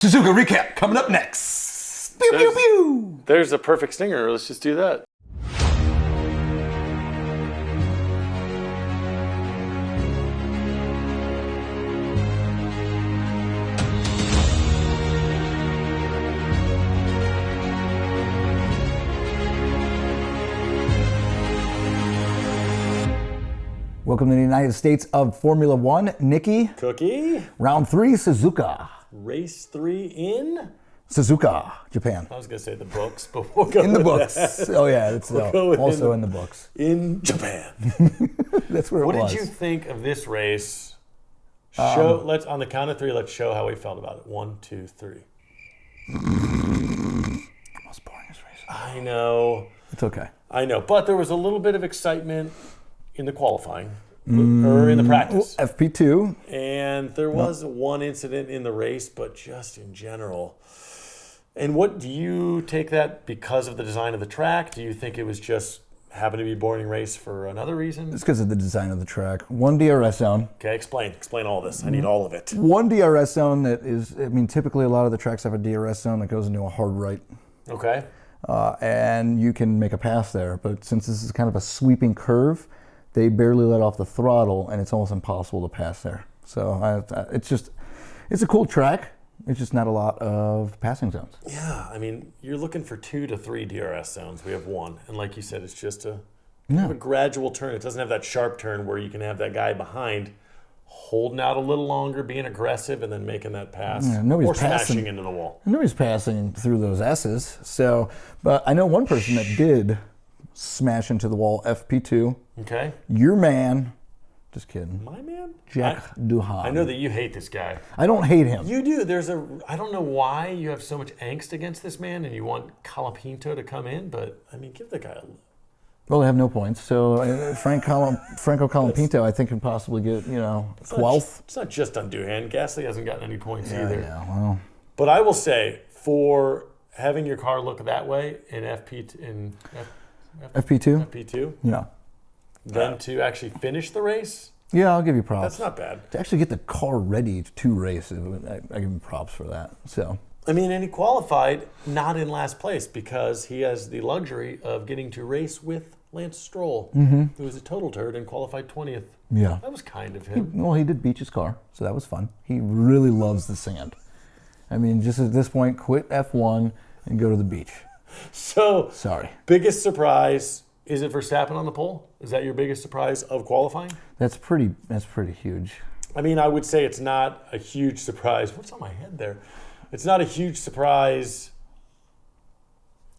Suzuka recap coming up next. Pew, pew, pew. There's a perfect stinger. Let's just do that. Welcome to the United States of Formula One. Nicky. Cookie. Round 3, Suzuka. Race 3 in? Suzuka, Japan. I was going to say the books, but we'll go In the with books. that. Oh yeah, it's also in the books. In Japan. That's where What it was. did you think of this race? Let's on the count of 3, let's show how we felt about it. 1, 2, 3. Most boringest race. I know. It's okay. I know. But there was a little bit of excitement in the qualifying. Or in the practice. FP2. And there was one incident in the race, but just in general. And what do you take that because of the design of the track? Do you think it was just happened to be a boring race for another reason? It's because of the design of the track. One DRS zone. Okay, explain all this. I need all of it. One DRS zone that is, typically a lot of the tracks have a DRS zone that goes into a hard right. Okay. And you can make a pass there. But since this is kind of a sweeping curve, they barely let off the throttle, and it's almost impossible to pass there. So it's a cool track. It's just not a lot of passing zones. Yeah, you're looking for 2 to 3 DRS zones. We have 1, and like you said, it's just a gradual turn. It doesn't have that sharp turn where you can have that guy behind holding out a little longer, being aggressive, and then making that pass, or smashing into the wall. Nobody's passing through those S's. So, but I know one person that did smash into the wall, FP2. Okay. Your man, just kidding. My man? Jack Duhan. I know that you hate this guy. I don't hate him. You do. I don't know why you have so much angst against this man and you want Colapinto to come in, but give the guy a... Well, they have no points. So Franco Colapinto, I think, can possibly get, 12th. It's not just on Duhan. Gasly hasn't gotten any points either. Yeah, well. But I will say, for having your car look that way in FP2, yeah. then to actually finish the race, yeah, I'll give you props. that's not bad. To actually get the car ready to race, I give him props for that. So. And he qualified not in last place because he has the luxury of getting to race with Lance Stroll, who was a total turd and qualified 20th. Yeah. That was kind of him. He did beach his car, so that was fun. He really loves the sand. Just at this point, quit F1 and go to the beach. So, sorry. Biggest surprise, is it Verstappen on the pole? Is that your biggest surprise of qualifying? That's pretty huge. I would say it's not a huge surprise. What's on my head there? It's not a huge surprise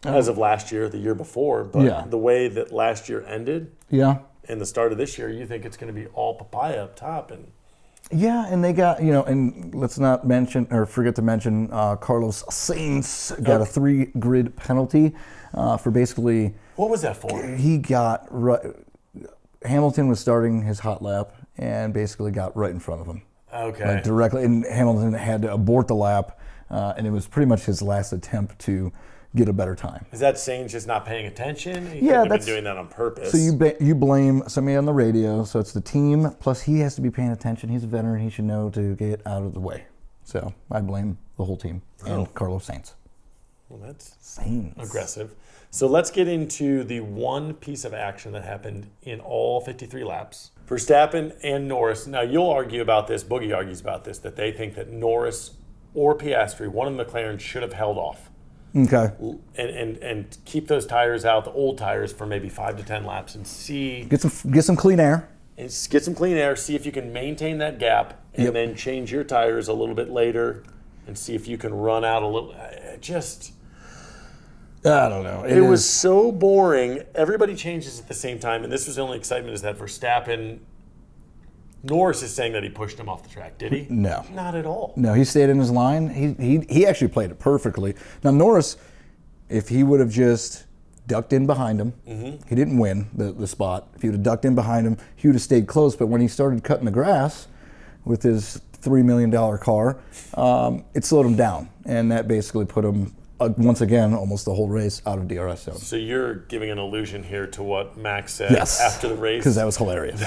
as of last year, the year before, but the way that last year ended and the start of this year, you think it's going to be all papaya up top. And they got, and let's not mention or forget to mention Carlos Sainz got a 3-grid penalty for basically... What was that for? He got... Hamilton was starting his hot lap and basically got right in front of him. Okay. Directly, and Hamilton had to abort the lap, and it was pretty much his last attempt to get a better time. Is that Sainz just not paying attention? He couldn't have been doing that on purpose. So you blame somebody on the radio, so it's the team, plus he has to be paying attention. He's a veteran, he should know to get out of the way. So I blame the whole team and Carlos Sainz. Well, that's Sainz. Aggressive. So let's get into the one piece of action that happened in all 53 laps. Verstappen and Norris. Now, you'll argue about this, Boogie argues about this, that they think that Norris or Piastri, one of the McLaren, should have held off. Okay. And keep those tires out, the old tires, for maybe 5 to 10 laps and see... Get some clean air. And get some clean air, see if you can maintain that gap, and then change your tires a little bit later and see if you can run out a little... I don't know. It was so boring. Everybody changes at the same time, and this was the only excitement, is that Verstappen... Norris is saying that he pushed him off the track. Did he? No. Not at all. No, he stayed in his line. He actually played it perfectly. Now, Norris, if he would have just ducked in behind him, he didn't win the spot. If he would have ducked in behind him, he would have stayed close. But when he started cutting the grass with his $3 million car, it slowed him down. And that basically put him once again, almost the whole race out of DRS zone. So you're giving an allusion here to what Max said after the race. Because that was hilarious.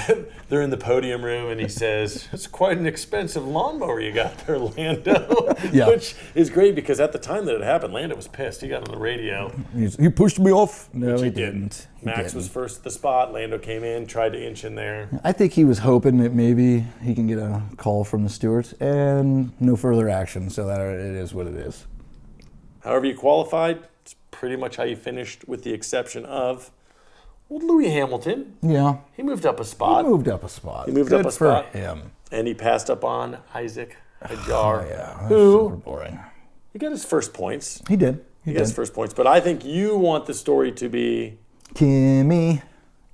They're in the podium room, and he says, "It's quite an expensive lawnmower you got there, Lando." Which is great because at the time that it happened, Lando was pissed. He got on the radio. He pushed me off. No, he didn't. Max was first at the spot. Lando came in, tried to inch in there. I think he was hoping that maybe he can get a call from the stewards, and no further action. So that it is what it is. However you qualified, it's pretty much how you finished, with the exception of Louis Hamilton. Yeah. He moved up a spot. He moved up a spot. Good for him. And he passed up on Isaac Hajar, That's who super boring. He got his first points. He did. He got his first points. But I think you want the story to be Kimi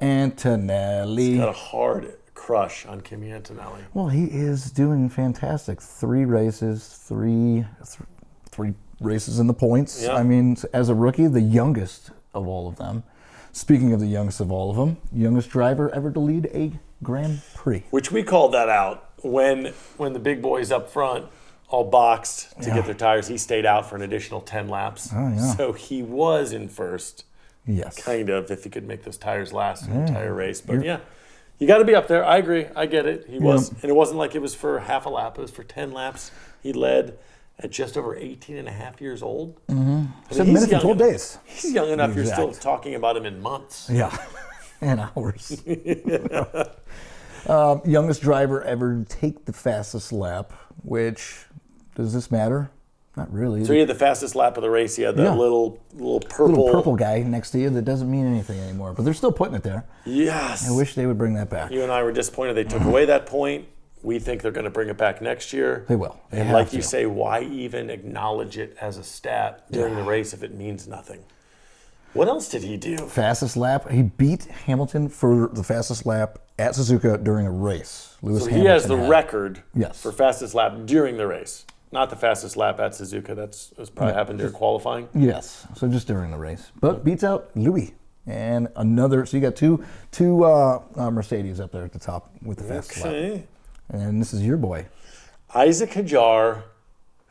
Antonelli. He's got a hard crush on Kimi Antonelli. Well, he is doing fantastic. 3 races, three races in the points. Yeah. I mean, as a rookie, the youngest of all of them. Speaking of the youngest of all of them, youngest driver ever to lead a Grand Prix. Which we called that out when the big boys up front all boxed to get their tires. He stayed out for an additional 10 laps. Oh, yeah. So he was in first. Yes. Kind of, if he could make those tires last an entire race. But you got to be up there. I agree. I get it. He was. And it wasn't like it was for half a lap. It was for 10 laps. He led at just over 18 and a half years old. Mm-hmm. 7 minutes and 12 days. He's young enough. You're still talking about him in months. Yeah, and hours. Youngest driver ever to take the fastest lap, which, does this matter? Not really. So he had the fastest lap of the race. He had that little purple guy next to you that doesn't mean anything anymore, but they're still putting it there. Yes. I wish they would bring that back. You and I were disappointed they took away that point. We think they're going to bring it back next year. They will. And like you say, why even acknowledge it as a stat during the race if it means nothing? What else did he do? Fastest lap. He beat Hamilton for the fastest lap at Suzuka during a race. So he has the record Yes. for fastest lap during the race. Not the fastest lap at Suzuka. That's probably happened during qualifying. Yes. So just during the race. But beats out Louis. And another, so you got two Mercedes up there at the top with the fastest lap. And this is your boy. Isaac Hajar,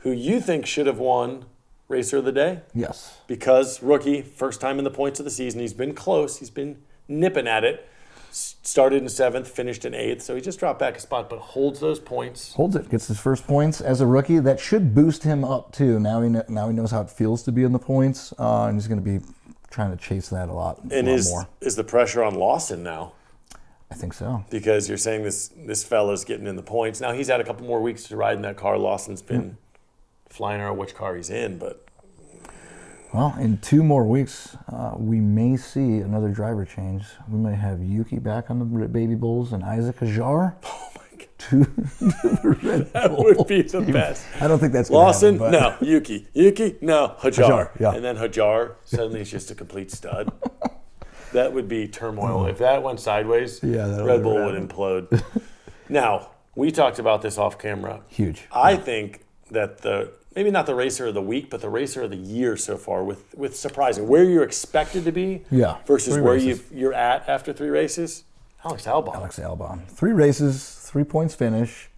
who you think should have won Racer of the Day. Yes. Because rookie, first time in the points of the season. He's been close. He's been nipping at it. Started in 7th, finished in 8th. So he just dropped back a spot, but holds those points. Holds it. Gets his first points as a rookie. That should boost him up, too. Now he knows how it feels to be in the points. And he's going to be trying to chase that a lot more. Is the pressure on Lawson now? I think so. Because you're saying this fella's getting in the points. Now he's had a couple more weeks to ride in that car. Lawson's been flying around which car he's in, but... Well, in 2 more weeks, we may see another driver change. We may have Yuki back on the Baby Bulls and Isaac Hajar. Oh my God. To the Red That Bull. would be the best. I don't think that's going to happen. Lawson, no. Yuki, no. Hajar. Yeah. And then Hajar suddenly is just a complete stud. That would be turmoil. If that went sideways, Red Bull would implode. Now, we talked about this off camera. Huge. I think that maybe not the racer of the week, but the racer of the year so far with surprising. Where you're expected to be versus where you're at after 3 races. Alex Albon. 3 races, 3 points finish.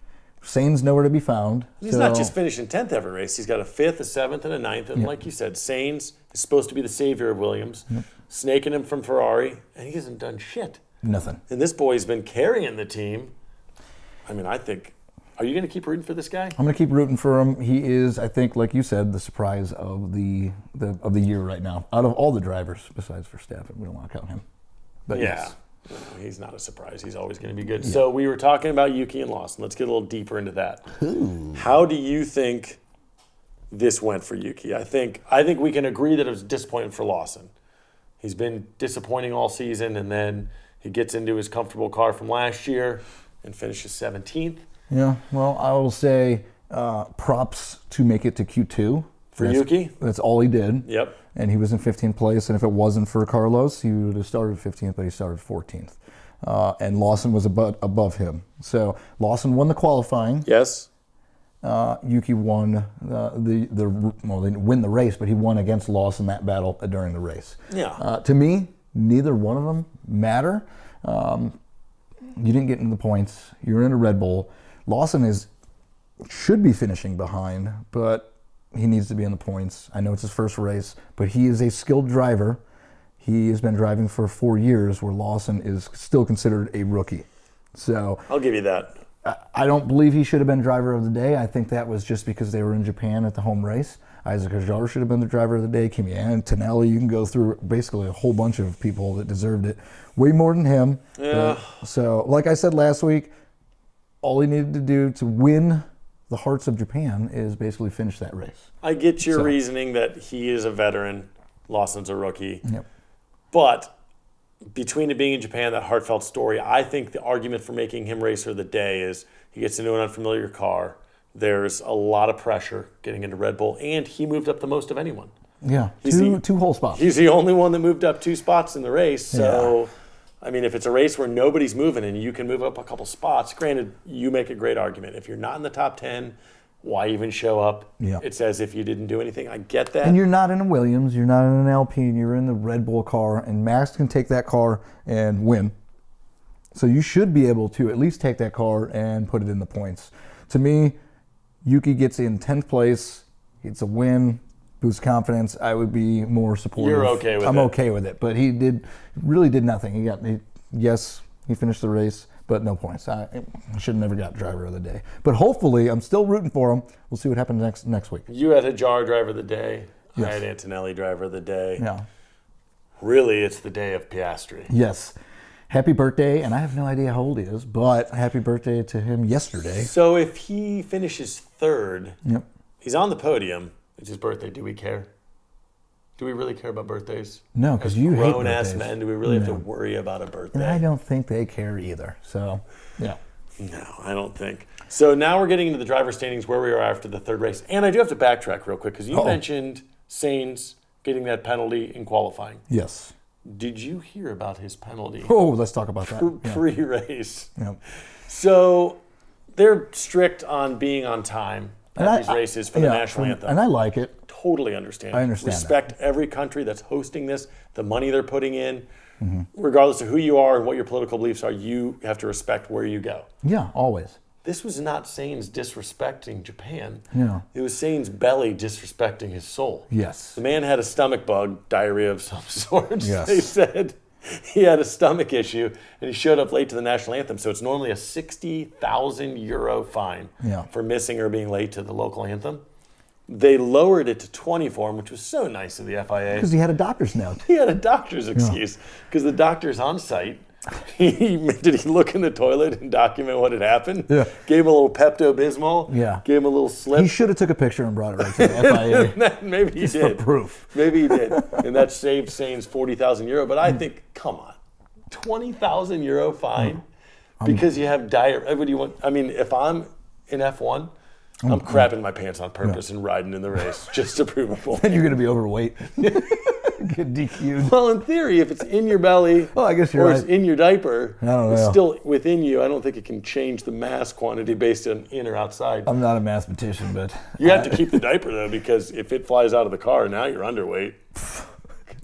Sainz nowhere to be found. He's not just finishing 10th every race. He's got a 5th, a 7th, and a 9th. And like you said, Sainz is supposed to be the savior of Williams, snaking him from Ferrari, and he hasn't done shit. Nothing. And this boy's been carrying the team. I mean, I think... Are you going to keep rooting for this guy? I'm going to keep rooting for him. He is, I think, like you said, the surprise of the year right now. Out of all the drivers, besides Verstappen, we don't want to count him. But yes. He's not a surprise. He's always going to be good. Yeah. So we were talking about Yuki and Lawson. Let's get a little deeper into that. Ooh. How do you think this went for Yuki? I think we can agree that it was disappointing for Lawson. He's been disappointing all season, and then he gets into his comfortable car from last year and finishes 17th. Yeah, well, I will say props to make it to Q2. For Yuki? That's all he did. Yep. And he was in 15th place, and if it wasn't for Carlos, he would have started 15th, but he started 14th. And Lawson was above him. So Lawson won the qualifying. Yes. Yuki won they didn't win the race, but he won against Lawson that battle during the race. Yeah. To me, neither one of them matter. You didn't get into the points. You're in a Red Bull. Lawson should be finishing behind, but he needs to be in the points. I know it's his first race, but he is a skilled driver. He has been driving for 4 years, where Lawson is still considered a rookie. So I'll give you that. I don't believe he should have been driver of the day. I think that was just because they were in Japan at the home race. Isaac Hajar should have been the driver of the day. Kimi Antonelli, you can go through basically a whole bunch of people that deserved it. Way more than him. Yeah. So, like I said last week, all he needed to do to win the hearts of Japan is basically finish that race. I get your reasoning that he is a veteran, Lawson's a rookie. Yep. But between it being in Japan, that heartfelt story, I think the argument for making him racer of the day is he gets into an unfamiliar car. There's a lot of pressure getting into Red Bull, and he moved up the most of anyone. Yeah, two whole spots. He's the only one that moved up 2 spots in the race. So, I mean, if it's a race where nobody's moving and you can move up a couple spots, granted, you make a great argument. If you're not in the top 10, why even show up? Yeah. It's as if you didn't do anything. I get that. And you're not in a Williams, you're not in an Alpine, you're in the Red Bull car, and Max can take that car and win. So you should be able to at least take that car and put it in the points. To me, Yuki gets in 10th place. It's a win, boosts confidence. I would be more supportive. You're okay with it. I'm okay with it. But he really did nothing. He finished the race, but no points. I should have never got driver of the day. But hopefully, I'm still rooting for him. We'll see what happens next week. You had Hajar driver of the day. Yes. I had Antonelli driver of the day. Yeah. Really, it's the day of Piastri. Yes. Happy birthday, and I have no idea how old he is, but happy birthday to him yesterday. So if he finishes 3rd, Yep. he's on the podium. It's his birthday. Do we care? Do we really care about birthdays? No, because you hate birthdays. Grown-ass men, do we really have to worry about a birthday? And I don't think they care either. So, yeah. No, I don't think. So now we're getting into the driver standings where we are after the 3rd race. And I do have to backtrack real quick because you mentioned Sainz getting that penalty in qualifying. Yes. Did you hear about his penalty? Oh, let's talk about that. Pre-race. Yeah. So they're strict on being on time at these races for the national anthem. And I like it. Totally understand. I understand Respect every country that's hosting this, the money they're putting in. Mm-hmm. Regardless of who you are and what your political beliefs are, you have to respect where you go. Yeah, always. This was not Sainz disrespecting Japan. No. It was Sainz' belly disrespecting his soul. Yes. The man had a stomach bug, diarrhea of some sort. Yes. They said he had a stomach issue, and he showed up late to the national anthem. So it's normally a €60,000 fine for missing or being late to the local anthem. They lowered it to 20 for him, which was so nice of the FIA. Because he had a doctor's note. He had a doctor's excuse because the doctor's on site. Did he look in the toilet and document what had happened? Yeah. Gave him a little Pepto-Bismol. Yeah. Gave him a little slip. He should have took a picture and brought it right to the FIA. Maybe he Just did. for proof. Maybe he did. And that saved Sainz €40,000. But I think, come on, €20,000 fine because you have diarrhea. What do you want? I mean, if I'm in F1, I'm crapping my pants on purpose and riding in the race just to prove a point. Then you're going to be overweight. Get DQ'd. Well, in theory, if it's in your belly Well, I guess you're or right. it's in your diaper, I don't it's know. still within you. I don't think it can change the mass quantity based on in or outside. I'm not a mathematician, but... You have to keep the diaper, though, because if it flies out of the car, now you're underweight.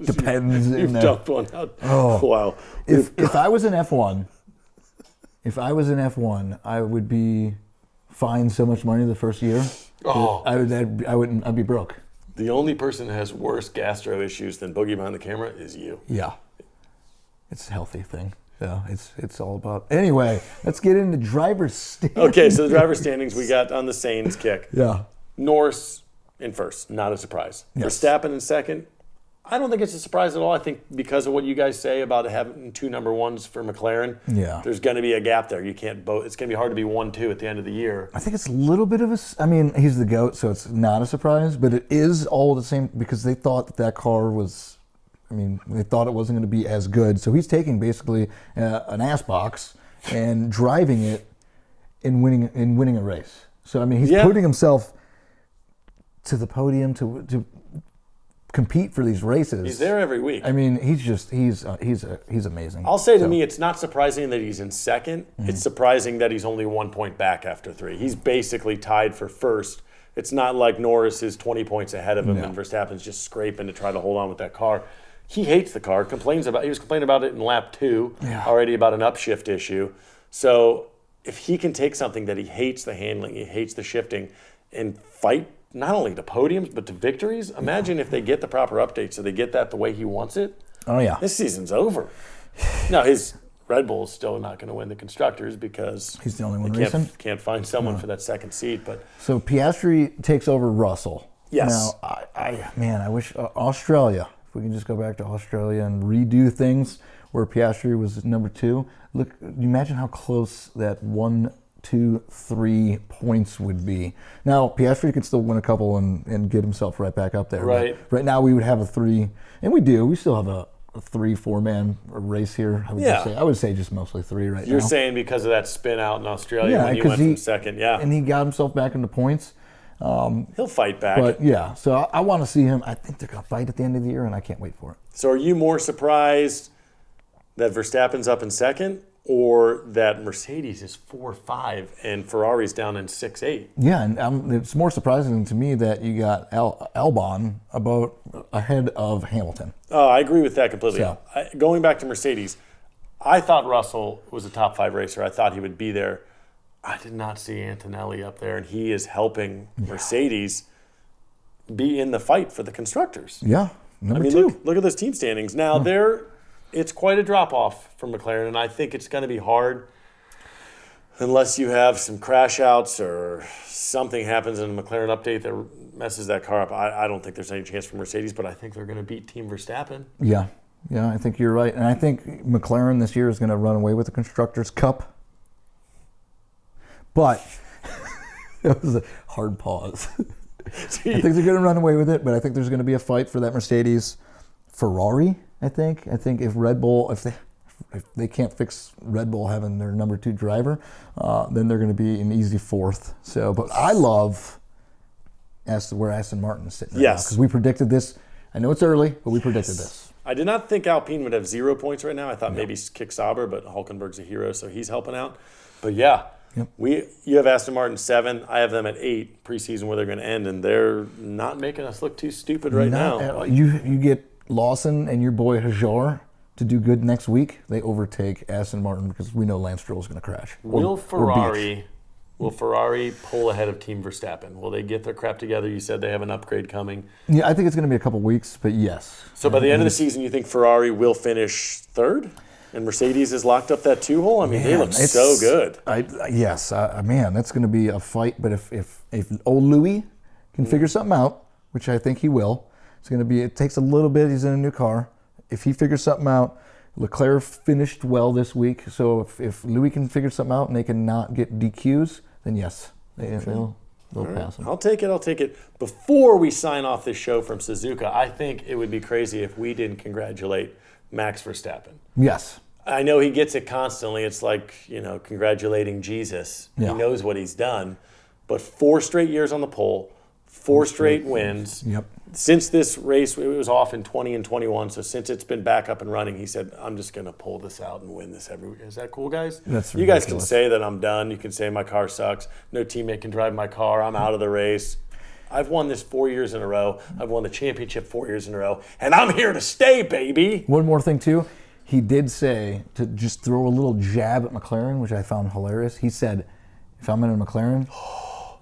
Depends. You've dumped one out. Oh. Wow. If I was in F1, I would be fined so much money the first year. Oh. I'd be broke. The only person that has worse gastro issues than Boogie behind the camera is you. Yeah. It's a healthy thing. Yeah, it's all about... Anyway, let's get into driver's standings. Okay, so the driver standings we got on the Sainz kick. Yeah. Norris in first, not a surprise. Yes. Verstappen in second. I don't think it's a surprise at all. I think because of what you guys say about having 2 number ones for McLaren, there's going to be a gap there. You can't both. It's going to be hard to be 1-2 at the end of the year. I think it's a little bit of a... I mean, he's the GOAT, so it's not a surprise, but it is all the same because they thought that car was... I mean, they thought it wasn't going to be as good. So he's taking basically an ass box and driving it and winning a race. So, I mean, he's putting himself to the podium to compete for these races. He's there every week. I mean, he's amazing. I'll say to me, it's not surprising that he's in second. Mm-hmm. It's surprising that he's only 1 point back after 3. He's basically tied for first. It's not like Norris is 20 points ahead of him and Verstappen's just scraping to try to hold on with that car. He hates the car. He was complaining about it in lap 2 already about an upshift issue. So if he can take something that he hates the handling, he hates the shifting, and fight not only to podiums, but to victories. Imagine if they get the proper updates so they get that the way he wants it. Oh, yeah. This season's over. Now, his Red Bull is still not going to win the Constructors because he's the only one racing. Can't find someone for that second seat. But so Piastri takes over Russell. Yes. Now, I wish Australia, if we can just go back to Australia and redo things where Piastri was number 2. Look, imagine how close that 1, 2, 3 points would be. Now, Piastri could still win a couple and get himself right back up there. Right. But right now we would have a 3, and we do. We still have a 3-4 man race here. I would say just mostly 3 right now. You're saying because of that spin out in Australia when he went from second, and he got himself back into points. He'll fight back. But yeah, so I want to see him. I think they're going to fight at the end of the year, and I can't wait for it. So are you more surprised that Verstappen's up in second, or that Mercedes is 4-5 and Ferrari's down in 6-8? Yeah, and it's more surprising to me that you got Albon ahead of Hamilton. Oh, I agree with that completely. So. Going back to Mercedes, I thought Russell was a top 5 racer. I thought he would be there. I did not see Antonelli up there, and he is helping Mercedes be in the fight for the Constructors. Yeah, number 2. Look at those team standings. Now, it's quite a drop-off from McLaren, and I think it's going to be hard unless you have some crash outs or something happens in a McLaren update that messes that car up. I don't think there's any chance for Mercedes, but I think they're going to beat Team Verstappen. Yeah, I think you're right. And I think McLaren this year is going to run away with the Constructors' Cup. But that was a hard pause. I think they're going to run away with it, but I think there's going to be a fight for that Mercedes Ferrari, I think if Red Bull, if they can't fix Red Bull having their number 2 driver, then they're going to be an easy 4th. So, but I love where Aston Martin is sitting right now, because we predicted this. I know it's early, but we predicted this. I did not think Alpine would have 0 points right now. I thought maybe Kick Sauber, but Hulkenberg's a hero, so he's helping out. But yeah. Yep. You have Aston Martin 7. I have them at 8 preseason where they're going to end, and they're not making us look too stupid right now. You get Lawson and your boy Hajar to do good next week. They overtake Aston Martin because we know Lance Stroll is going to crash. Will Ferrari pull ahead of Team Verstappen? Will they get their crap together? You said they have an upgrade coming. Yeah, I think it's going to be a couple weeks, but yes. So by the end of the season, you think Ferrari will finish 3rd? And Mercedes has locked up that 2-hole? I mean, they look so good. Yes, that's going to be a fight. But if old Louis can figure something out, which I think he will, it takes a little bit. He's in a new car. If he figures something out, Leclerc finished well this week. So if Louis can figure something out and they can not get DQs, then yes, they'll pass him. I'll take it. Before we sign off this show from Suzuka, I think it would be crazy if we didn't congratulate Max Verstappen. Yes. I know he gets it constantly. It's like, congratulating Jesus. Yeah. He knows what he's done. But 4 straight years on the pole, 4 straight wins. Yep. Since this race, it was off in 20 and 21, so since it's been back up and running, he said, I'm just going to pull this out and win this every week. Is that cool, guys? That's ridiculous. You guys can say that I'm done. You can say my car sucks. No teammate can drive my car. I'm out of the race. I've won this 4 years in a row. I've won the championship 4 years in a row, and I'm here to stay, baby. One more thing, too. He did say to just throw a little jab at McLaren, which I found hilarious. He said, if I'm in a McLaren,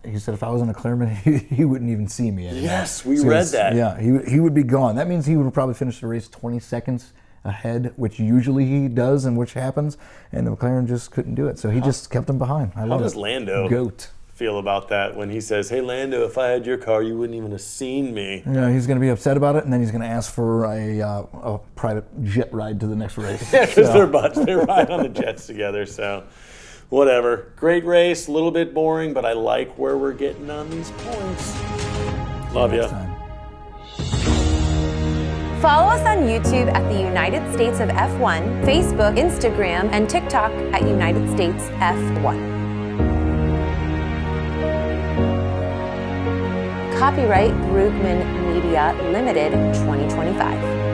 he said if I was in a McLaren, he wouldn't even see me anymore. Yes, we read that. Yeah, he would be gone. That means he would probably finish the race 20 seconds ahead, which usually he does and which happens, and the McLaren just couldn't do it. So he just kept him behind. I love it. How does Lando feel about that when he says, hey, Lando, if I had your car, you wouldn't even have seen me? Yeah, he's going to be upset about it, and then he's going to ask for a private jet ride to the next race. Yeah, because they're buds. They ride on the jets together, so whatever. Great race, a little bit boring, but I like where we're getting on these points. Love you. Follow us on YouTube at the United States of F1, Facebook, Instagram, and TikTok at United States F1. Copyright Brugman Media Limited 2025.